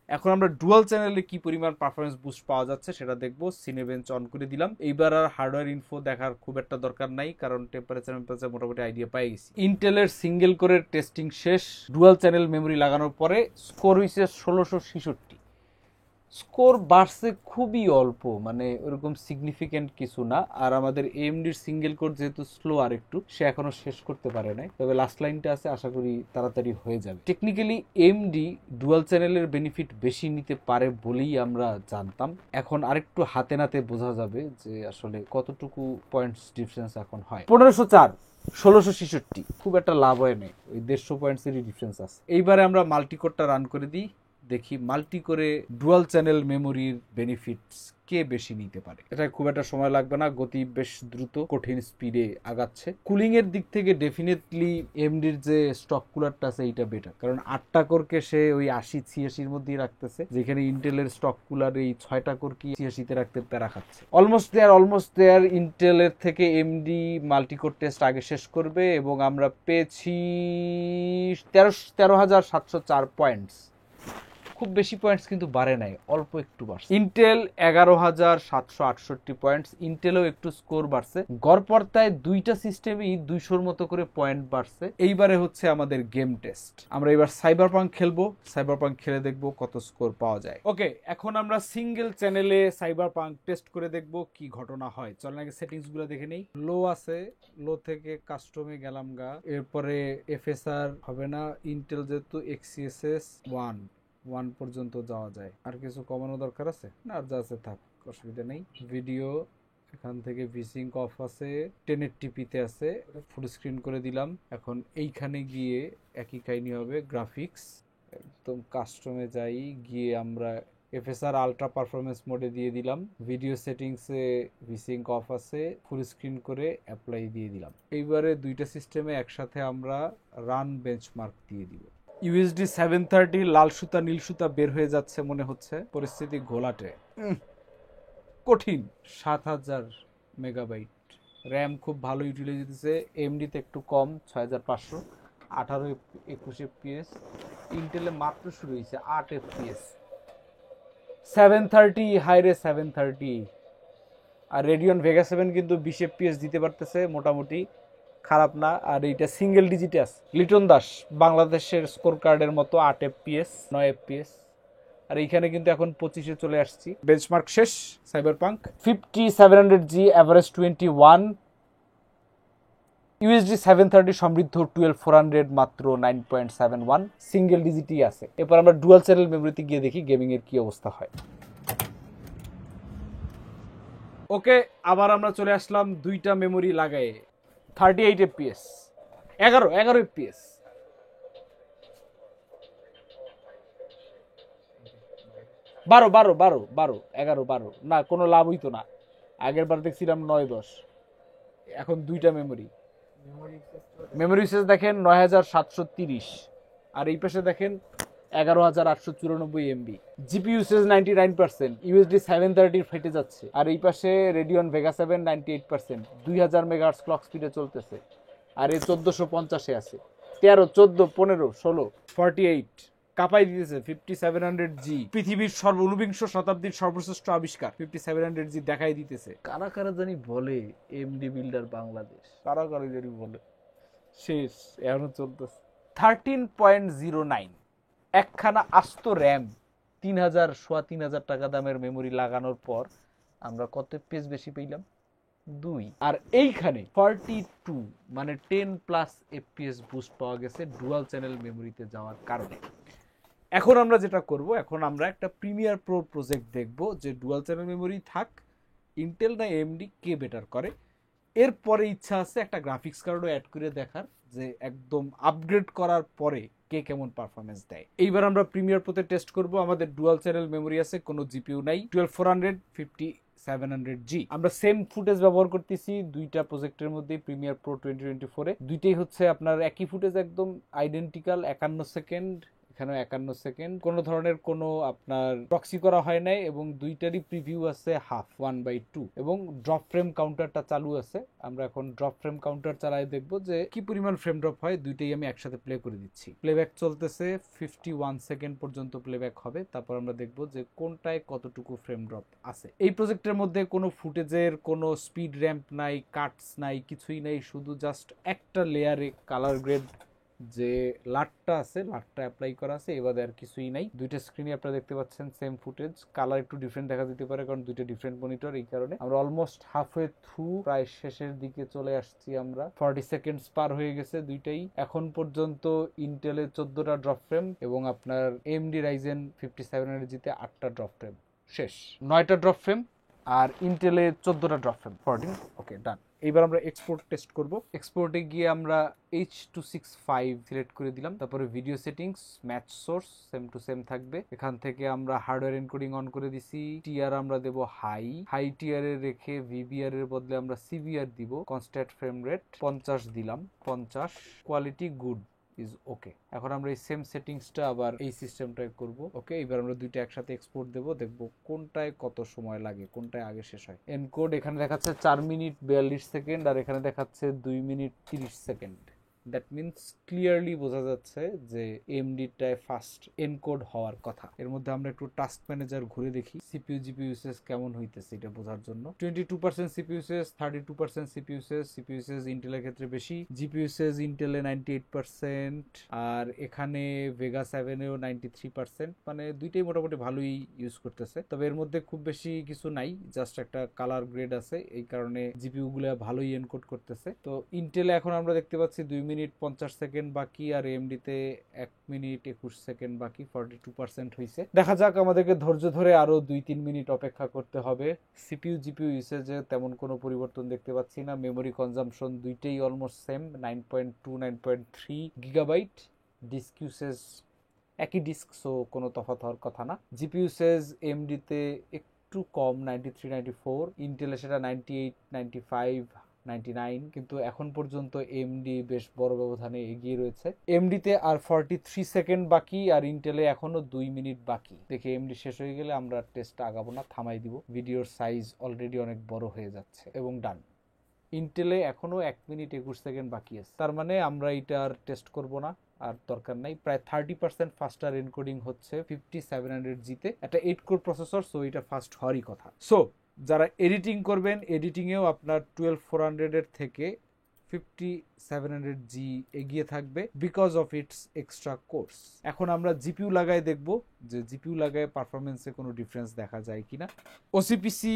[SPEAKER 1] এখন আমরা ডুয়াল চ্যানেলে কি পরিমাণ পারফরমেন্স বুস্ট পাওয়া যাচ্ছে সেটা দেখবো। সিনেবেঞ্চ অন করে দিলাম। এইবার আর হার্ডওয়্যার ইনফো দেখার খুব একটা দরকার নাই, কারণ টেম্পারেচার মোটামুটি আইডিয়া পাই গেছি। ইন্টেলের সিঙ্গেল কোরের টেস্টিং শেষ। ডুয়াল চ্যানেল মেমোরি লাগানোর পরে স্কোর হয়েছে 1666। স্কোর বাড়ছে খুবই অল্প, মানে ওরকম সিগনিফিকেন্ট কিছু না। আর আমাদের এএমডির সিঙ্গেল কোর যেহেতু স্লো আর একটু, সে এখনো শেষ করতে পারে নাই, তবে লাস্ট লাইনটা আছে, আশা করি তাড়াতাড়ি হয়ে যাবে। টেকনিক্যালি এএমডি ডুয়াল চ্যানেলের বেনিফিট বেশি নিতে পারে বলেই আমরা জানতাম। এখন আরেকটু হাতে নাতে বোঝা যাবে যে আসলে কতটুকু পয়েন্টস ডিফারেন্স এখন হয়। 1504 1666 খুব একটা লাভ হয় নাই, ওই 150 পয়েন্টসেরই ডিফারেন্স আছে। এইবারে আমরা মাল্টিকোরটা রান করে দিই, দেখি মাল্টি করে ডুয়াল চ্যানেল মেমোরির বেনিফিটস কে বেশি নিতে পারে। এটা খুব একটা সময় লাগবে না, গতি বেশ দ্রুত, কঠিন স্পিডে আগাচ্ছে। কুলিং এর দিক থেকে ডেফিনেটলি এমডির যে স্টক কুলারটা আছে এইটা বেটার, কারণ 8টা কোরকে সে ওই 80-86-র মধ্যেই রাখতেছে, যেখানে ইন্টেলের স্টক কুলার এই 6টা কোর কি 86-তে রাখতে প্যারা খাচ্ছে। Almost there. ইন্টেলের থেকে এমডি মাল্টিকোর টেস্ট আগে শেষ করবে এবং আমরা পেয়েছি 13,704 পয়েন্টস। খুব বেশি পয়েন্টস কিন্তু বাড়ে নাই, অল্প একটু বাড়ছে। ইন্টেল 11,768 পয়েন্টস, ইন্টেলও একটু স্কোর বাড়ছে। গড়পড়তায় দুইটা সিস্টেমই 200-র মতো করে পয়েন্ট বাড়ছে। এইবারে হচ্ছে আমাদের গেম টেস্ট। আমরা এবার সাইবারপাঙ্ক খেলবো, সাইবারপাঙ্ক খেলে দেখবো কত স্কোর পাওয়া যায়। ওকে, এখন আমরা সিঙ্গেল চ্যানেলে সাইবারপাঙ্ক টেস্ট করে দেখবো কি ঘটনা হয়। চল আগে সেটিংস গুলো দেখে নেই। লো আছে, লো থেকে কাস্টমে গেলাম গা, এরপরে এফএসআর হবে না, ইন্টেল যেহেতু এক্সিএসএস 1 পর্যন্ত যাওয়া যায়। আর কিছু কমানো দরকার আছে না? আর যা আছে থাক, অসুবিধা নেই। ভিডিও এখান থেকে ভিসিঙ্ক অফ আছে, 1080p তে আছে, ফুল স্ক্রিন করে দিলাম। এখন এইখানে গিয়ে একই কাহিনী হবে। গ্রাফিক্স একদম কাস্টমে যাই, গিয়ে আমরা এফএসআর আলট্রা পারফরমেন্স মোডে দিয়ে দিলাম। ভিডিও সেটিংসে ভিসিঙ্ক অফ আছে, ফুল স্ক্রিন করে অ্যাপ্লাই দিয়ে দিলাম। এইবারে দুইটা সিস্টেমে একসাথে আমরা রান বেঞ্চমার্ক দিয়ে দিব। ইউএসডি 730 লাল সুতা নীল সুতা বের হয়ে যাচ্ছে মনে হচ্ছে, পরিস্থিতি ঘোলাটে, কঠিন। 7000 মেগাবাইট র্যাম, খুব ভালো ইউটিলাইজ দিতেছে। এমডিতে একটু কম, 6500, 18-21 এফপিএস। ইন্টেলে মাত্র শুরু হয়েছে 8 এফপিএস। 730 হাইরে 730। আর রেডিয়ন ভেগা 7 কিন্তু 20 এফপিএস দিতে পারতেছে, মোটামুটি খারাপ না। আর এইটা সিঙ্গেল ডিজিটে আছে। লিটন দাস বাংলাদেশের স্কোর কার্ডের মতো 8 এফপিএস, 9 এফপিএস, আর এইখানে কিন্তু এখন 25-এ চলে আসছি। বেঞ্চমার্ক শেষ। সাইবারপাঙ্ক 5700G এভারেজ 21, ইউএসডি 730 সমৃদ্ধ 12400 মাত্র 9.71, সিঙ্গেল ডিজিটই আছে। এরপর আমরা ডুয়াল চ্যানেল মেমোরিতে গিয়ে দেখি গেমিং এর কি অবস্থা হয়। ওকে, আবার আমরা চলে আসলাম দুইটা মেমোরি লাগায়ে। 38 FPS, 11 FPS। বারো 11 12 না, কোনো লাভ হইতো না। আগের বার দেখছিলাম 9 10। এখন দুইটা মেমোরি। মেমোরি ইউসেজ দেখেন 9730, আর এই পাশে দেখেন 11894 MB। জিপি ইউসেজ 99%, ইউএসডি 730 ফেটে যাচ্ছে। আর এই পাশে রেডিয়ন ভেগা 7 98%, 2000 মেগাহার্টজ ক্লক স্পিডে চলতেছে। আর এই 1450-এ আছে। 13 14 15 16 48 কাপাই দিতেছে। 5700G পৃথিবীর ঊনবিংশ শতাব্দীর সর্বশ্রেষ্ঠ আবিষ্কার। 5700G দেখাই দিতেছে।
[SPEAKER 2] কারা কারা জানি বলে এমডি বিল্ডার বাংলাদেশ।
[SPEAKER 1] কারা কারা জানি বলে, শেষ এখনো চলতেছে। 13.09, একখানা আস্ত র্যাম 3000 টাকা দামের মেমোরি লাগানোর পর আমরা কত পেজ বেশি পেলাম? 2। আর এইখানে 42 মানে 10+ FPS বুস্ট পাওয়া গেছে ডুয়াল চ্যানেল মেমোরিতে যাওয়ার কারণে। এখন আমরা যেটা করব, এখন আমরা একটা প্রিমিয়ার প্রো প্রজেক্ট দেখব যে ডুয়াল চ্যানেল মেমোরি থাক, ইন্টেল না এএমডি কে বেটার করে। এরপরে ইচ্ছা আছে একটা গ্রাফিক্স কার্ডও অ্যাড করে দেখার, যে একদম আপগ্রেড করার পরে কে কেমন পারফরমেন্স দেয়। এইবার আমরা প্রিমিয়ার প্রোতে টেস্ট করব। আমাদের ডুয়াল চ্যানেল মেমোরি আছে, কোনো জিপিইউ নাই। 12400 5700G আমরা সেম ফুটেজ ব্যবহার করতেছি দুইটা প্রজেক্টের মধ্যে। প্রিমিয়ার প্রো 2024-এ দুইটাই হচ্ছে আপনার একই ফুটেজ, একদম আইডেন্টিক্যাল। 51 সেকেন্ড, এখানেও 51 সেকেন্ড। কোনো ধরনের কোনো আপনার প্রক্সি করা হয় নাই, এবং দুইটারই প্রিভিউ আছে হাফ 1/2, এবং ড্রপ ফ্রেম কাউন্টারটা চালু আছে। আমরা এখন ড্রপ ফ্রেম কাউন্টার চালাই দেখবো যে কি পরিমাণ ফ্রেম ড্রপ হয়। দুইটাই আমি একসাথে প্লে করে দিচ্ছি। প্লেব্যাক চলতেছে, 51 সেকেন্ড পর্যন্ত প্লেব্যাক হবে। তারপর আমরা দেখবো যে কোনটায় কতটুকু ফ্রেম ড্রপ আছে। এই প্রজেক্টের মধ্যে কোনো ফুটেজের কোনো স্পিড র্যাম্প নাই, কাটস নাই, কিছুই নাই। শুধু জাস্ট একটা লেয়ারে কালার গ্রেড যে লাটটা আছে, লাটটা অ্যাপ্লাই করা আছে, এবারে আর কিছুই নাই। দুইটা স্ক্রিনে আপনারা দেখতে পাচ্ছেন সেম ফুটেজ। কালার একটু ডিফারেন্ট দেখা দিতে পারে কারণ দুইটা ডিফারেন্ট মনিটর, এই কারণে। আমরা অলমোস্ট হাফওয়ে থ্রু, প্রায় শেষের দিকে চলে আসছি আমরা। 40 সেকেন্ডস পার হয়ে গেছে দুইটাই। এখন পর্যন্ত ইন্টেলের 14টা ড্রপ ফ্রেম এবং আপনার এএমডি রাইজেন 5700G-তে 8টা ড্রপ ফ্রেম। শেষ 9টা ড্রপ ফ্রেম, আর ইন্টেলে 14টা ড্রপ ফ্রেম। 14। ওকে, ডান। এইবার আমরা এক্সপোর্ট টেস্ট করব। এক্সপোর্টে গিয়ে আমরা H265 সিলেক্ট করে দিলাম। তারপরে video settings, match source same to same থাকবে। এখান থেকে আমরা হার্ডওয়্যার এনকোডিং অন করে দিছি। টিআর আমরা দেব হাই টিআর এ রেখে ভিবিআর এর বদলে আমরা সিভিআর দিব। কনস্ট্যান্ট ফ্রেম রেট 50 দিলাম, 50। Quality good is okay. এখন আমরা এই সেম সেটিংসটা আবার এই সিস্টেমটায় করব। ওকে, এবার আমরা দুইটা একসাথে এক্সপোর্ট দেব, দেখব কোনটায় কত সময় লাগে, কোনটায় আগে শেষ হয়। এনকোড এখানে দেখাচ্ছে 4 মিনিট 42 সেকেন্ড, আর এখানে দেখাচ্ছে 2 minute 30 second. That means clearly বোঝা যাচ্ছে যে এমডিটায় ফাস্ট এনকোড হওয়ার কথা। এর মধ্যে আমরা একটু টাস্ক ম্যানেজার ঘুরে দেখি সিপিইউ জিপিইউ ইউসেজ কেমন হইতেছে এটা বোঝার জন্য। 22% CPU usage, 32% CPU usage. CPU usage ইন্টেলের ক্ষেত্রে বেশি। জিপিইউ ইউসেজ ইন্টেলে 98%, আর এখানে ভেগা 7-এও 93%। মানে দুইটাই মোটামুটি ভালোই ইউজ করতেছে। তবে এর মধ্যে খুব বেশি কিছু নাই, জাস্ট একটা কালার গ্রেড আছে, এই কারণে জিপিইউ গুলা ভালোই এনকোড করতেছে। তো ইন্টেলে এখন আমরা দেখতে পাচ্ছি 2 মিনিট 50 সেকেন্ড বাকি, আর এএমডিতে 1 মিনিট 21 সেকেন্ড বাকি। 42% হয়েছে। দেখা যাক, আমাদেরকে ধৈর্য ধরে আরো 2-3 মিনিট অপেক্ষা করতে হবে। সিপিইউ জিপিইউ ইউসেজে তেমন কোনো পরিবর্তন দেখতে পাচ্ছি না। মেমোরি কনজাম্পশন দুইটাই almost same, 9.2 9.3 gigabyte. Disk usage একই ডিস্ক, সো কোনো তফাৎ হওয়ার কথা না। জিপিইউ ইউসেজ এএমডিতে একটু কম, 93 94। ইন্টেলে সেটা 98 95 99, কিন্তু এখন পর্যন্ত এমডি বেশ বড় ব্যবধানে এগিয়ে রয়েছে। এমডিতে আর 43 সেকেন্ড বাকি, আর ইন্টেলে এখনো 2 মিনিট বাকি। দেখে এমডি শেষ হয়ে গেলে আমরা টেস্ট আগাবো না, থামাই দিব। ভিডিওর সাইজ অলরেডি অনেক বড় হয়ে যাচ্ছে। এবং ডান। ইন্টেলে এখনো 1 মিনিট 21 সেকেন্ড বাকি আছে, তার মানে আমরা এটা আর টেস্ট করব না, আর দরকার নাই। প্রায় 30% ফাস্টার এনকোডিং হচ্ছে 5700G-তে। একটা 8 কোর প্রসেসর, সো এটা ফাস্ট হওয়ারই কথা। সো যারা এডিটিং করবেন, এডিটিংয়েও আপনার 12400-এর থেকে 5700G এগিয়ে থাকবে because of its extra course. এখন আমরা জিপিইউ লাগায় দেখব যে জিপিইউ লাগায় পারফরমেন্সে কোনো ডিফারেন্স দেখা যায় কিনা। ওসিপিসি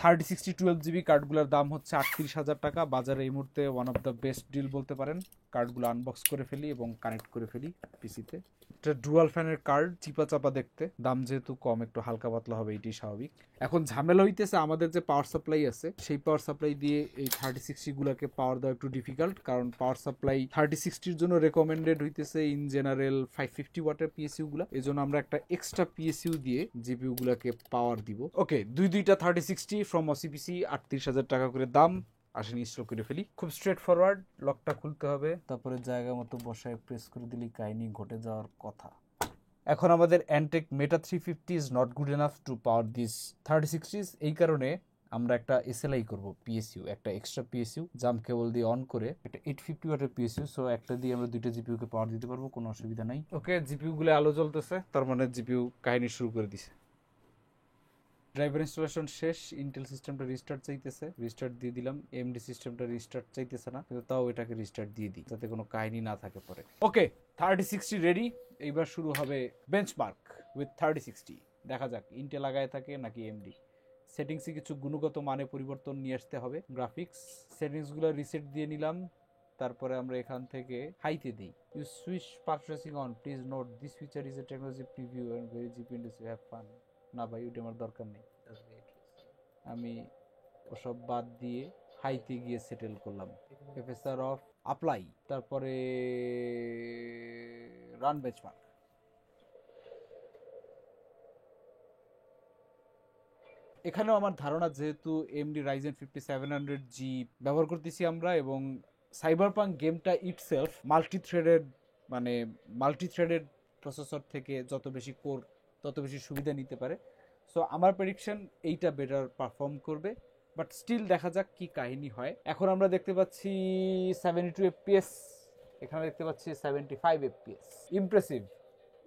[SPEAKER 1] 3060 12GB কার্ডগুলোর দাম হচ্ছে 38,000 টাকা। বাজারে এই মুহূর্তে one of the best deal বলতে পারেন। কার্ডগুলো আনবক্স করে ফেলি এবং কানেক্ট করে ফেলি পিসিতে। এটা ডুয়াল ফ্যানের কার্ড, চিপা চাপা দেখতে, দাম যেহেতু কম একটু হালকা পাতলা হবে, এটাই স্বাভাবিক। এখন ঝামেলা হইতেছে আমাদের যে পাওয়ার সাপ্লাই আছে সেই পাওয়ার সাপ্লাই দিয়ে এই 3060 গুলাকে পাওয়ার দেওয়া একটু ডিফিকাল্ট, কারণ পাওয়ার সাপ্লাই 3060-র জন্য রেকমেন্ডেড হইতেছে ইন জেনারেল 550 ওয়াটের পিএসইউ গুলা। এই জন্য আমরা একটা এক্সট্রা পিএসইউ দিয়ে জিপিইউ গুলাকে পাওয়ার দিব। ওকে, দুইটা 3060 ফ্রম ওসিপিসি 38,000 টাকা করে দাম। আসেন ইনস্টল করে ফেলি। খুব স্ট্রেট ফরওয়ার্ড, লকটা খুলতে হবে, তারপরে জায়গা মতো বসায় প্রেস করে দিলেই কাহিনী ঘটে যাওয়ার কথা। এখন আমাদের অ্যান্টেক মেটা 350 is not good enough to power this 3060s। এই কারণে আমরা একটা এসএলআই করব, পিএসইউ, একটা এক্সট্রা পিএসইউ জাম্প কেবল দিয়ে অন করে, একটা 850 ওয়াটের পিএসইউ। সো একটা দিয়ে আমরা দুইটা জিপিইউ কে পাওয়ার দিতে পারবো, কোনো অসুবিধা নাই। ওকে, জিপিইউ গুলো আলো জ্বলতেছে, তার মানে জিপিইউ কাহিনী শুরু করে দিছে। ড্রাইভার ইনস্টলেশন শেষ। ইন্টেল সিস্টেমটা রিস্টার্ট চাইতেছে, রিস্টার্ট দিয়ে দিলাম। এমডি সিস্টেমটা রিস্টার্ট চাইতেছে না, কিন্তু তাও এটাকে রিস্টার্ট দিয়ে দিই যাতে কোনো কাহিনী না থাকে পরে। ওকে, 3060 রেডি। এইবার শুরু হবে বেঞ্চমার্ক উইথ 3060। দেখা যাক ইন্টেল লাগায় থাকে নাকি এমডি। সেটিংসে কিছু গুণগত মানে পরিবর্তন নিয়ে আসতে হবে। গ্রাফিক্স সেটিংসগুলো রিসেট দিয়ে নিলাম। তারপরে আমরা এখান থেকে হাইতে দিই। ইউ সুইচ পারফেসিং on, please note this feature is a technology preview and very cheap industry have fun. না ভাই, ওইটা আমার দরকার নেই, আমি ওসব বাদ দিয়ে হাইতে গিয়ে সেটেল করলাম। প্রফেসর অফ অ্যাপ্লাই, তারপরে রান বেঞ্চমার্ক। এখানেও আমার ধারণা, যেহেতু এমডি রাইজেন 5700G ব্যবহার করতেছি আমরা, এবং সাইবারপাঙ্ক গেমটা ইটসেলফ মাল্টি থ্রেডেড প্রসেসর থেকে যত বেশি কোর তত বেশি সুবিধা নিতে পারে। সো আমার প্রেডিকশন এইটা বেটার পারফর্ম করবে, বাট স্টিল দেখা যাক কি কাহিনী হয়। এখন আমরা দেখতে পাচ্ছি 72 FPS, এখানে দেখতে পাচ্ছি 75 FPS। ইমপ্রেসিভ।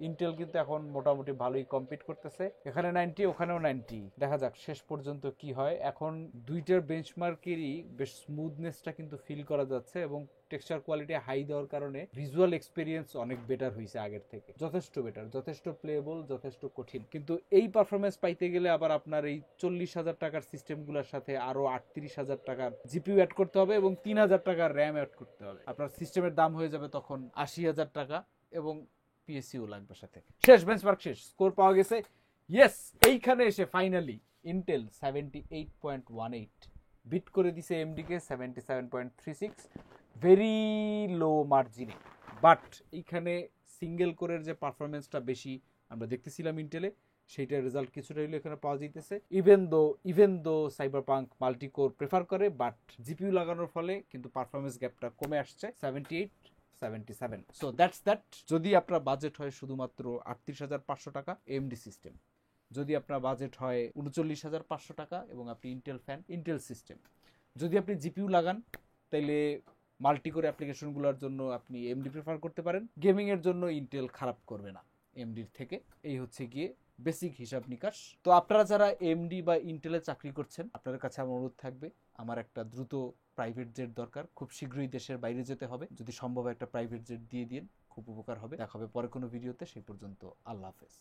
[SPEAKER 1] ইন্টেল কিন্তু এখন মোটামুটি ভালোই কম্পিট করতেছে, এখানে 90 ওখানেও 90। দেখা যাক শেষ পর্যন্ত কি হয়। এখন দুইটার বেঞ্চমার্কেরই বেশ স্মুথনেসটা কিন্তু ফিল করা যাচ্ছে, এবং টেক্সচার কোয়ালিটি হাই দেওয়ার কারণে ভিজুয়াল এক্সপিরিয়েন্স অনেক বেটার হয়েছে আগের থেকে, যথেষ্ট বেটার, যথেষ্ট প্লেয়েবল, যথেষ্ট কঠিন। কিন্তু এই পারফরমেন্স পাইতে গেলে আবার আপনার এই 40,000 টাকার সিস্টেমগুলোর সাথে আরো 38,000 টাকার জিপিইউ অ্যাড করতে হবে এবং 3,000 টাকার র্যাম অ্যাড করতে হবে। আপনার সিস্টেমের দাম হয়ে যাবে তখন 80,000 টাকা, এবং পিএসইউ লাগবে সাথে। শেষ, বেঞ্চমার্ক শেষ, স্কোর পাওয়া গেছে। ইয়েস, এইখানে এসে ফাইনালি ইন্টেল 78.18 বিট করে দিছে এমডি কে 77.36, ভেরি লো মার্জিনে। বাট এইখানে সিঙ্গেল কোরের যে পারফরমেন্সটা বেশি আমরা দেখতেছিলাম ইন্টেলে, সেইটার রেজাল্ট কিছুটা হইলে এখানে পাওয়া যাইতেছে। Even though Cyberpunk multi core prefer করে, বাট জিপিইউ লাগানোর ফলে কিন্তু পারফরমেন্স গ্যাপটা কমে আসছে 78-77। So that's that. যদি আপনার বাজেট হয় শুধুমাত্র 38,500 টাকা এমডি সিস্টেম, যদি আপনার বাজেট হয় 39,500 টাকা এবং আপনি ইন্টেল ফ্যান, ইন্টেল সিস্টেম। যদি আপনি জিপিইউ লাগান তাইলে মাল্টি কোর অ্যাপ্লিকেশনগুলোর জন্য আপনি এমডি প্রেফার করতে পারেন। গেমিং এর জন্য ইন্টেল খারাপ করবে না এমডির থেকে। এই হচ্ছে গিয়ে বেসিক হিসাব নিকাশ। তো আপনারা যারা এমডি বা ইন্টেলে চাকরি করছেন, আপনাদের কাছে আমার অনুরোধ থাকবে, আমার একটা দ্রুত প্রাইভেট জেট দরকার, খুব শীঘ্রই দেশের বাইরে যেতে হবে, যদি সম্ভব একটা প্রাইভেট জেট দিয়ে দিন, খুব উপকার হবে। দেখা হবে পরে কোনো ভিডিওতে, সেই পর্যন্ত আল্লাহ হাফেজ।